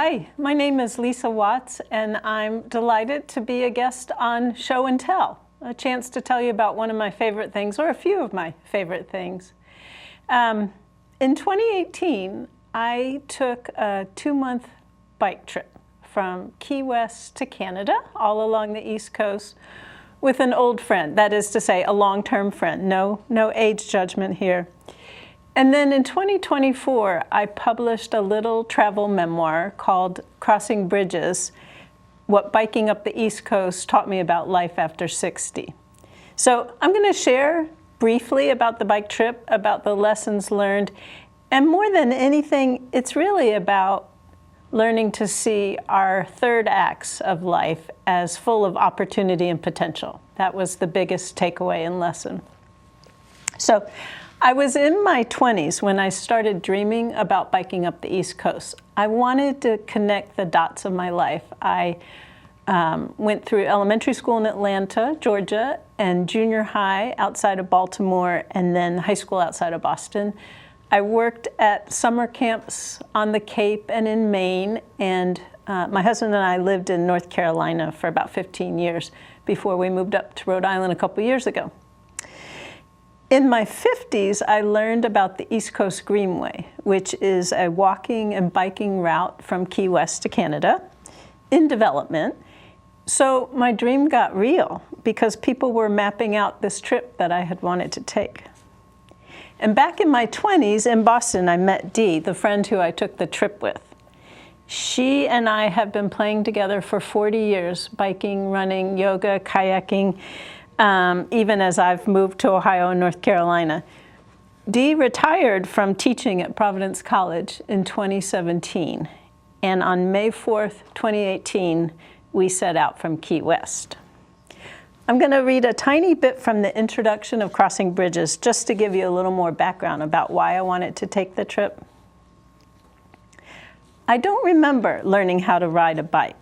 Hi, my name is Lisa Watts, and I'm delighted to be a guest on Show and Tell, a chance to tell you about one of my favorite things, or a few of my favorite things. In 2018, I took a 2-month bike trip from Key West to Canada, all along the East Coast, with an old friend, that is to say, a long-term friend. No age judgment here. And then in 2024, I published a little travel memoir called Crossing Bridges, What Biking Up the East Coast Taught Me About Life After 60. So I'm going to share briefly about the bike trip, about the lessons learned, and more than anything, it's really about learning to see our third acts of life as full of opportunity and potential. That was the biggest takeaway and lesson. So I was in my 20s when I started dreaming about biking up the East Coast. I wanted to connect the dots of my life. I went through elementary school in Atlanta, Georgia, and junior high outside of Baltimore, and then high school outside of Boston. I worked at summer camps on the Cape and in Maine, and my husband and I lived in North Carolina for about 15 years before we moved up to Rhode Island a couple years ago. In my 50s, I learned about the East Coast Greenway, which is a walking and biking route from Key West to Canada in development. So my dream got real because people were mapping out this trip that I had wanted to take. And back in my 20s in Boston, I met Dee, the friend who I took the trip with. She and I have been playing together for 40 years, biking, running, yoga, kayaking, even as I've moved to Ohio and North Carolina. Dee retired from teaching at Providence College in 2017, and on May 4th, 2018, we set out from Key West. I'm going to read a tiny bit from the introduction of Crossing Bridges, just to give you a little more background about why I wanted to take the trip. I don't remember learning how to ride a bike.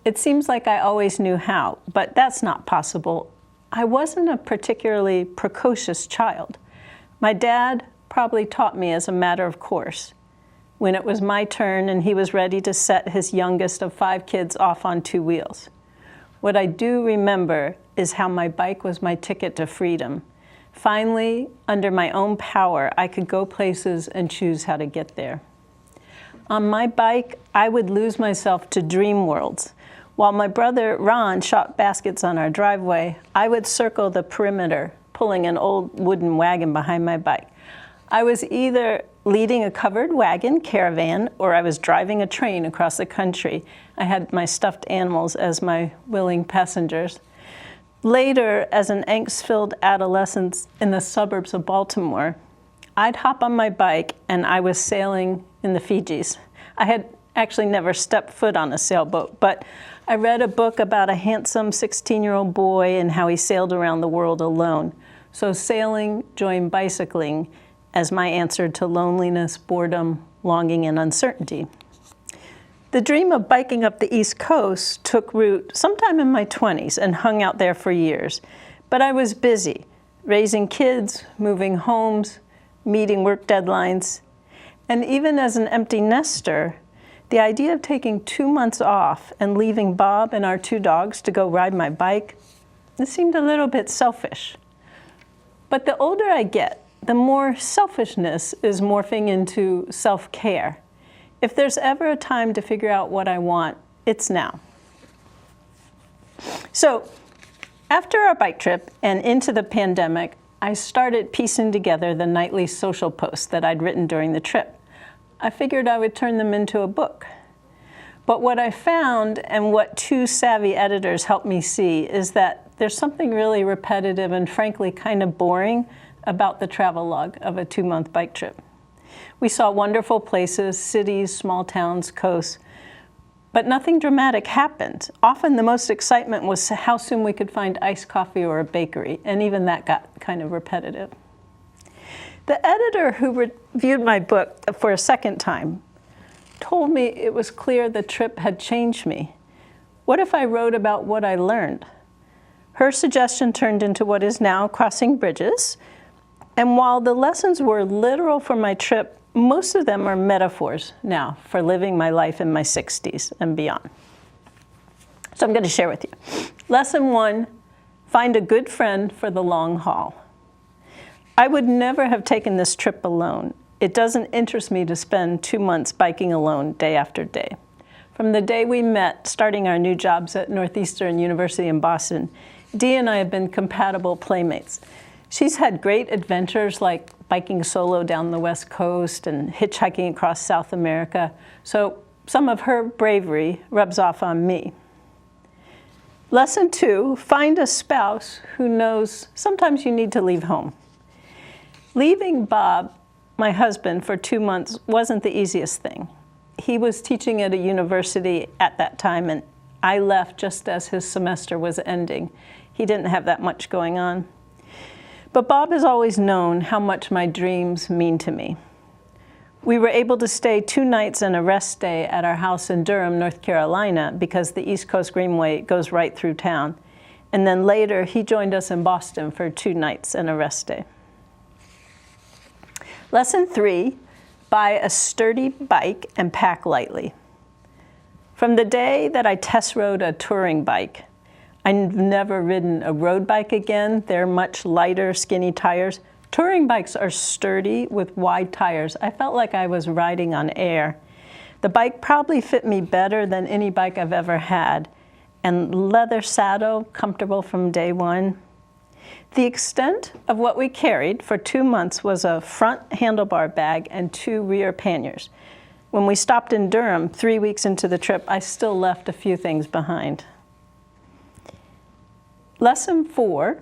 It seems like I always knew how, but that's not possible. I wasn't a particularly precocious child. My dad probably taught me as a matter of course. When it was my turn and he was ready to set his youngest of 5 kids off on 2 wheels. What I do remember is how my bike was my ticket to freedom. Finally, under my own power, I could go places and choose how to get there. On my bike, I would lose myself to dream worlds. While my brother Ron shot baskets on our driveway, I would circle the perimeter, pulling an old wooden wagon behind my bike. I was either leading a covered wagon caravan or I was driving a train across the country. I had my stuffed animals as my willing passengers. Later, as an angst-filled adolescent in the suburbs of Baltimore, I'd hop on my bike and I was sailing in the Fijis. I had actually never stepped foot on a sailboat, but I read a book about a handsome 16-year-old boy and how he sailed around the world alone. So sailing joined bicycling as my answer to loneliness, boredom, longing, and uncertainty. The dream of biking up the East Coast took root sometime in my 20s and hung out there for years. But I was busy, raising kids, moving homes, meeting work deadlines. And even as an empty nester, the idea of taking 2 months off and leaving Bob and our 2 dogs to go ride my bike, it seemed a little bit selfish. But the older I get, the more selfishness is morphing into self-care. If there's ever a time to figure out what I want, it's now. So after our bike trip and into the pandemic, I started piecing together the nightly social posts that I'd written during the trip. I figured I would turn them into a book. But what I found, and what 2 savvy editors helped me see, is that there's something really repetitive and frankly kind of boring about the travel log of a 2-month bike trip. We saw wonderful places, cities, small towns, coasts, but nothing dramatic happened. Often the most excitement was how soon we could find iced coffee or a bakery, and even that got kind of repetitive. The editor who reviewed my book for a second time told me it was clear the trip had changed me. What if I wrote about what I learned? Her suggestion turned into what is now Crossing Bridges. And while the lessons were literal for my trip, most of them are metaphors now for living my life in my 60s and beyond. So I'm going to share with you. Lesson 1, find a good friend for the long haul. I would never have taken this trip alone. It doesn't interest me to spend 2 months biking alone day after day. From the day we met, starting our new jobs at Northeastern University in Boston, Dee and I have been compatible playmates. She's had great adventures like biking solo down the West Coast and hitchhiking across South America, so some of her bravery rubs off on me. Lesson 2, find a spouse who knows sometimes you need to leave home. Leaving Bob, my husband, for 2 months wasn't the easiest thing. He was teaching at a university at that time, and I left just as his semester was ending. He didn't have that much going on. But Bob has always known how much my dreams mean to me. We were able to stay 2 nights and a rest day at our house in Durham, North Carolina, because the East Coast Greenway goes right through town. And then later, he joined us in Boston for 2 nights and a rest day. Lesson 3, buy a sturdy bike and pack lightly. From the day that I test rode a touring bike, I've never ridden a road bike again. They're much lighter, skinny tires. Touring bikes are sturdy with wide tires. I felt like I was riding on air. The bike probably fit me better than any bike I've ever had. And leather saddle, comfortable from day one. The extent of what we carried for 2 months was a front handlebar bag and 2 rear panniers. When we stopped in Durham 3 weeks into the trip, I still left a few things behind. Lesson 4,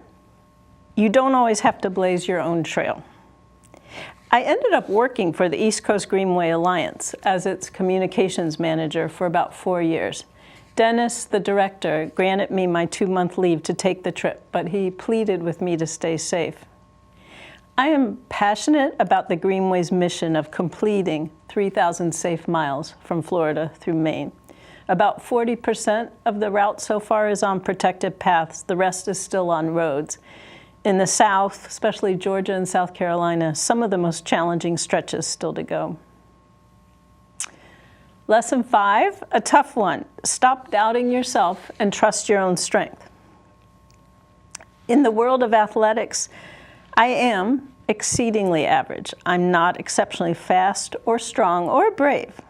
you don't always have to blaze your own trail. I ended up working for the East Coast Greenway Alliance as its communications manager for about 4 years. Dennis, the director, granted me my 2-month leave to take the trip, but he pleaded with me to stay safe. I am passionate about the Greenway's mission of completing 3,000 safe miles from Florida through Maine. About 40% of the route so far is on protected paths. The rest is still on roads. In the South, especially Georgia and South Carolina, some of the most challenging stretches still to go. Lesson 5, a tough one. Stop doubting yourself and trust your own strength. In the world of athletics, I am exceedingly average. I'm not exceptionally fast or strong or brave.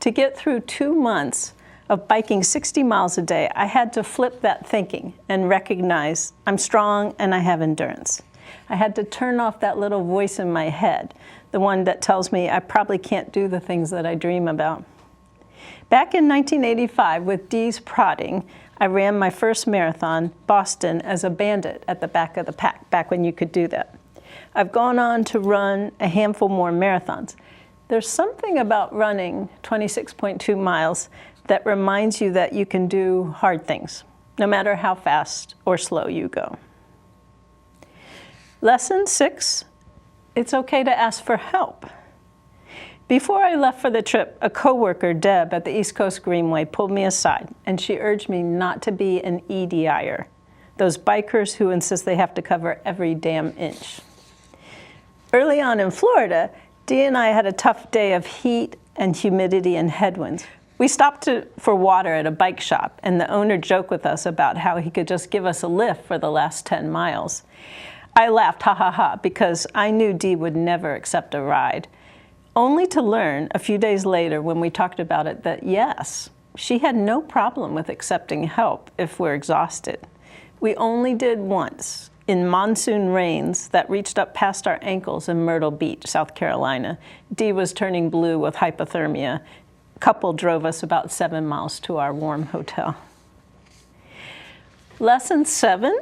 To get through 2 months of biking 60 miles a day, I had to flip that thinking and recognize I'm strong and I have endurance. I had to turn off that little voice in my head, the one that tells me I probably can't do the things that I dream about. Back in 1985, with Dee's prodding, I ran my first marathon, Boston, as a bandit at the back of the pack, back when you could do that. I've gone on to run a handful more marathons. There's something about running 26.2 miles that reminds you that you can do hard things, no matter how fast or slow you go. Lesson 6, it's okay to ask for help. Before I left for the trip, a coworker, Deb, at the East Coast Greenway pulled me aside, and she urged me not to be an EDIer, those bikers who insist they have to cover every damn inch. Early on in Florida, Dee and I had a tough day of heat and humidity and headwinds. We stopped for water at a bike shop, and the owner joked with us about how he could just give us a lift for the last 10 miles. I laughed, ha ha ha, because I knew Dee would never accept a ride. Only to learn a few days later when we talked about it that yes, she had no problem with accepting help if we're exhausted. We only did once, in monsoon rains that reached up past our ankles in Myrtle Beach, South Carolina. Dee was turning blue with hypothermia. Couple drove us about 7 miles to our warm hotel. Lesson 7,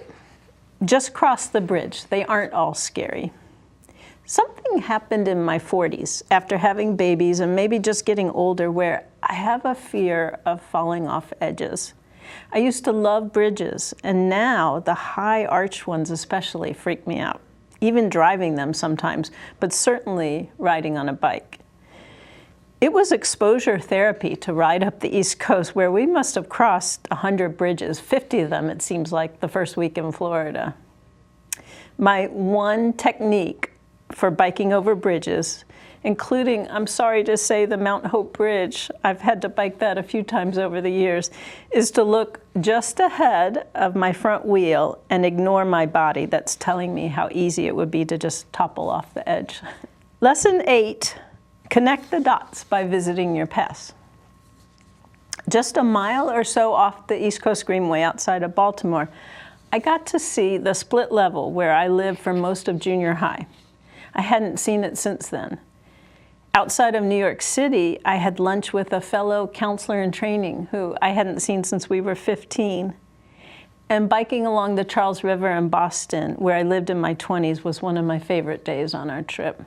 just cross the bridge. They aren't all scary. Something happened in my 40s after having babies and maybe just getting older where I have a fear of falling off edges. I used to love bridges, and now the high arched ones especially freak me out. Even driving them sometimes, but certainly riding on a bike. It was exposure therapy to ride up the East Coast where we must have crossed 100 bridges, 50 of them it seems like the first week in Florida. My one technique for biking over bridges, including, I'm sorry to say, the Mount Hope Bridge. I've had to bike that a few times over the years, is to look just ahead of my front wheel and ignore my body that's telling me how easy it would be to just topple off the edge. Lesson 8, connect the dots by visiting your past. Just a mile or so off the East Coast Greenway outside of Baltimore, I got to see the split level where I lived for most of junior high. I hadn't seen it since then. Outside of New York City, I had lunch with a fellow counselor in training who I hadn't seen since we were 15. And biking along the Charles River in Boston, where I lived in my 20s, was one of my favorite days on our trip.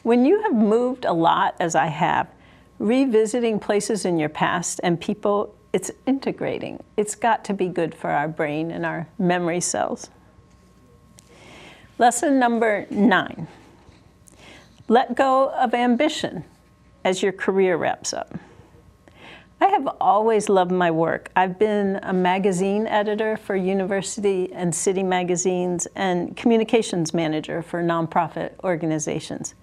When you have moved a lot, as I have, revisiting places in your past and people, it's integrating. It's got to be good for our brain and our memory cells. Lesson number 9. Let go of ambition as your career wraps up. I have always loved my work. I've been a magazine editor for university and city magazines and communications manager for nonprofit organizations.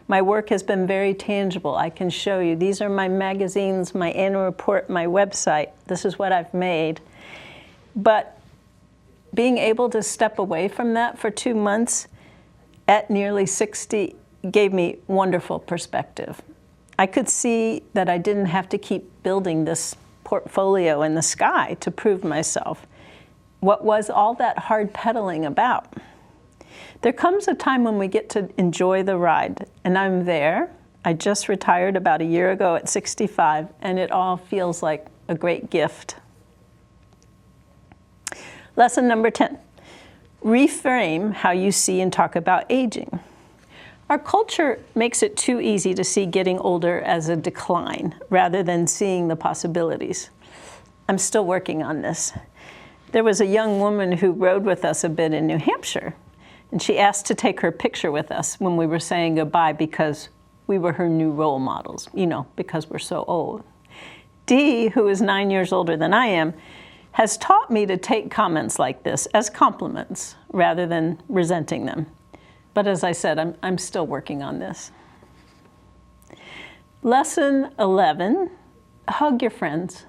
My work has been very tangible. I can show you. These are my magazines, my annual report, my website. This is what I've made. But being able to step away from that for 2 months at nearly 60 gave me wonderful perspective. I could see that I didn't have to keep building this portfolio in the sky to prove myself. What was all that hard pedaling about? There comes a time when we get to enjoy the ride, and I'm there. I just retired about a year ago at 65, and it all feels like a great gift. Lesson number 10, reframe how you see and talk about aging. Our culture makes it too easy to see getting older as a decline rather than seeing the possibilities. I'm still working on this. There was a young woman who rode with us a bit in New Hampshire, and she asked to take her picture with us when we were saying goodbye because we were her new role models, because we're so old. Dee, who is 9 years older than I am, has taught me to take comments like this as compliments rather than resenting them. But as I said, I'm still working on this. Lesson 11, hug your friends.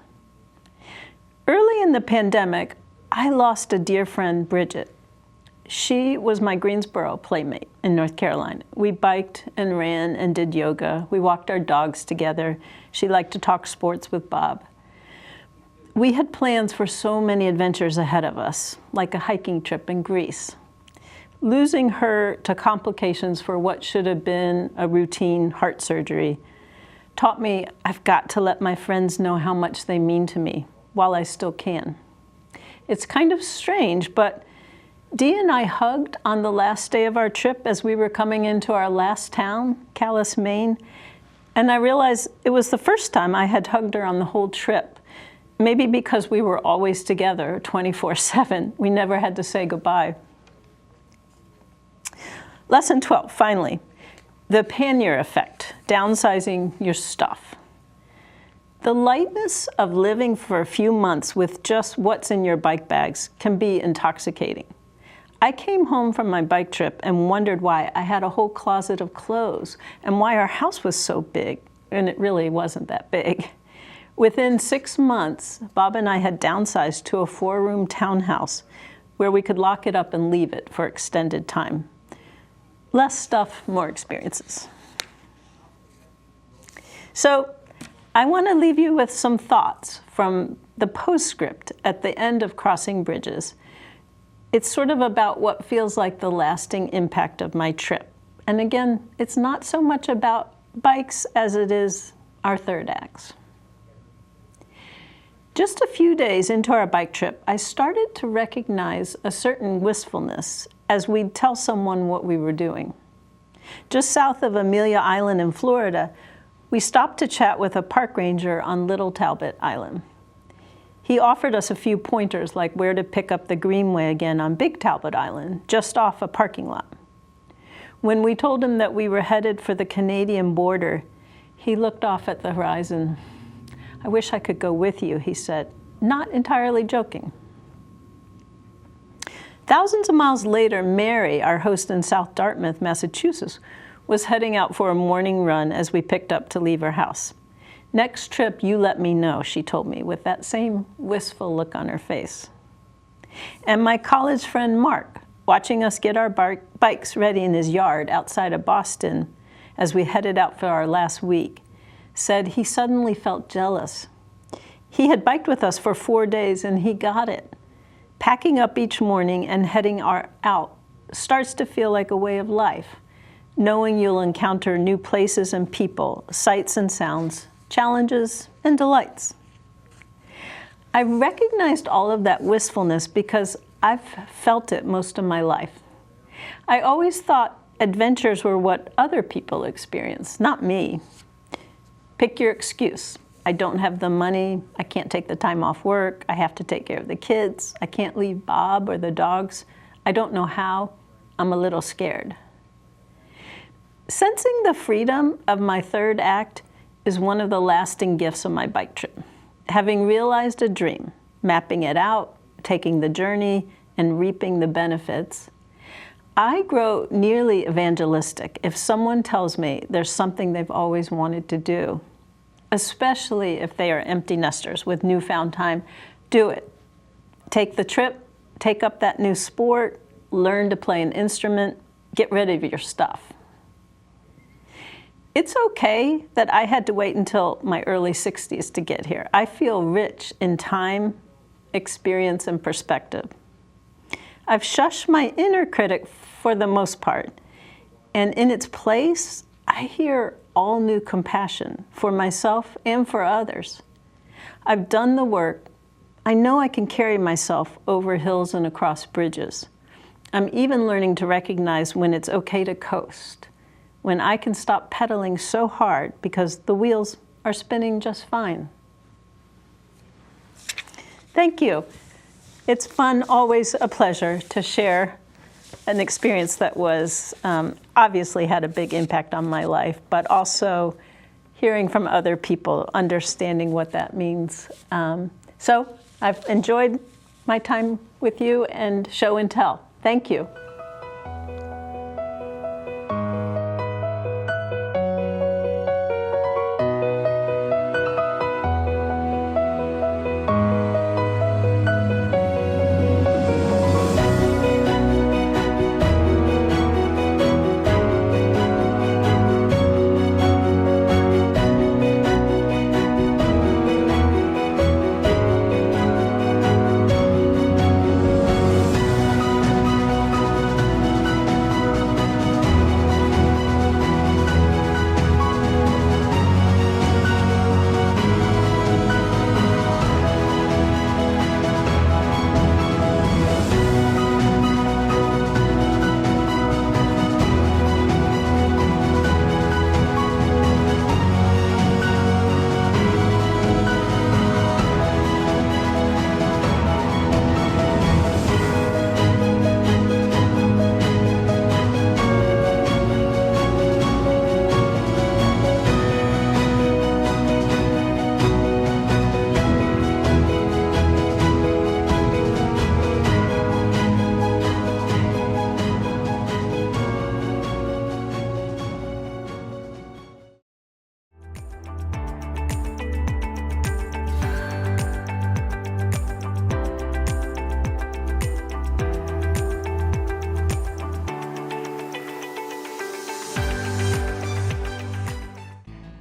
Early in the pandemic, I lost a dear friend, Bridget. She was my Greensboro playmate in North Carolina. We biked and ran and did yoga. We walked our dogs together. She liked to talk sports with Bob. We had plans for so many adventures ahead of us, like a hiking trip in Greece. Losing her to complications for what should have been a routine heart surgery taught me I've got to let my friends know how much they mean to me while I still can. It's kind of strange, but Dee and I hugged on the last day of our trip as we were coming into our last town, Calais, Maine, and I realized it was the first time I had hugged her on the whole trip. Maybe because we were always together 24/7. We never had to say goodbye. Lesson 12, finally, the pannier effect, downsizing your stuff. The lightness of living for a few months with just what's in your bike bags can be intoxicating. I came home from my bike trip and wondered why I had a whole closet of clothes and why our house was so big, and it really wasn't that big. Within 6 months, Bob and I had downsized to a 4-room townhouse where we could lock it up and leave it for extended time. Less stuff, more experiences. So I want to leave you with some thoughts from the postscript at the end of Crossing Bridges. It's sort of about what feels like the lasting impact of my trip. And again, it's not so much about bikes as it is our third acts. Just a few days into our bike trip, I started to recognize a certain wistfulness as we'd tell someone what we were doing. Just south of Amelia Island in Florida, we stopped to chat with a park ranger on Little Talbot Island. He offered us a few pointers like where to pick up the Greenway again on Big Talbot Island, just off a parking lot. When we told him that we were headed for the Canadian border, he looked off at the horizon. "I wish I could go with you," he said, not entirely joking. Thousands of miles later, Mary, our host in South Dartmouth, Massachusetts, was heading out for a morning run as we picked up to leave her house. "Next trip, you let me know," she told me with that same wistful look on her face. And my college friend Mark, watching us get our bikes ready in his yard outside of Boston as we headed out for our last week, said he suddenly felt jealous. He had biked with us for 4 days and he got it. Packing up each morning and heading out starts to feel like a way of life, knowing you'll encounter new places and people, sights and sounds, challenges and delights. I recognized all of that wistfulness because I've felt it most of my life. I always thought adventures were what other people experience, not me. Pick your excuse. I don't have the money, I can't take the time off work, I have to take care of the kids, I can't leave Bob or the dogs, I don't know how, I'm a little scared. Sensing the freedom of my third act is one of the lasting gifts of my bike trip. Having realized a dream, mapping it out, taking the journey, and reaping the benefits, I grow nearly evangelistic if someone tells me there's something they've always wanted to do. Especially if they are empty nesters with newfound time. Do it. Take the trip, take up that new sport, learn to play an instrument, get rid of your stuff. It's okay that I had to wait until my early 60s to get here. I feel rich in time, experience, and perspective. I've shushed my inner critic for the most part, and in its place, I hear all new compassion for myself and for others. I've done the work. I know I can carry myself over hills and across bridges. I'm even learning to recognize when it's okay to coast, when I can stop pedaling so hard because the wheels are spinning just fine. Thank you. It's fun, always a pleasure to share an experience that was obviously had a big impact on my life, but also hearing from other people, understanding what that means. So I've enjoyed my time with you and show and tell. Thank you.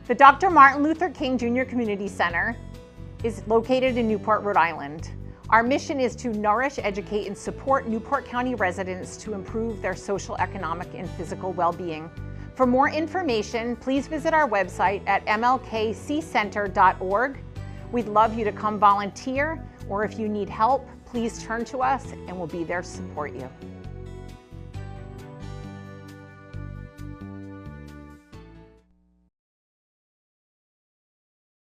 The Dr. Martin Luther King Jr. Community Center is located in Newport, Rhode Island. Our mission is to nourish, educate, and support Newport County residents to improve their social, economic, and physical well-being. For more information, please visit our website at mlkccenter.org. We'd love you to come volunteer, or if you need help, please turn to us and we'll be there to support you.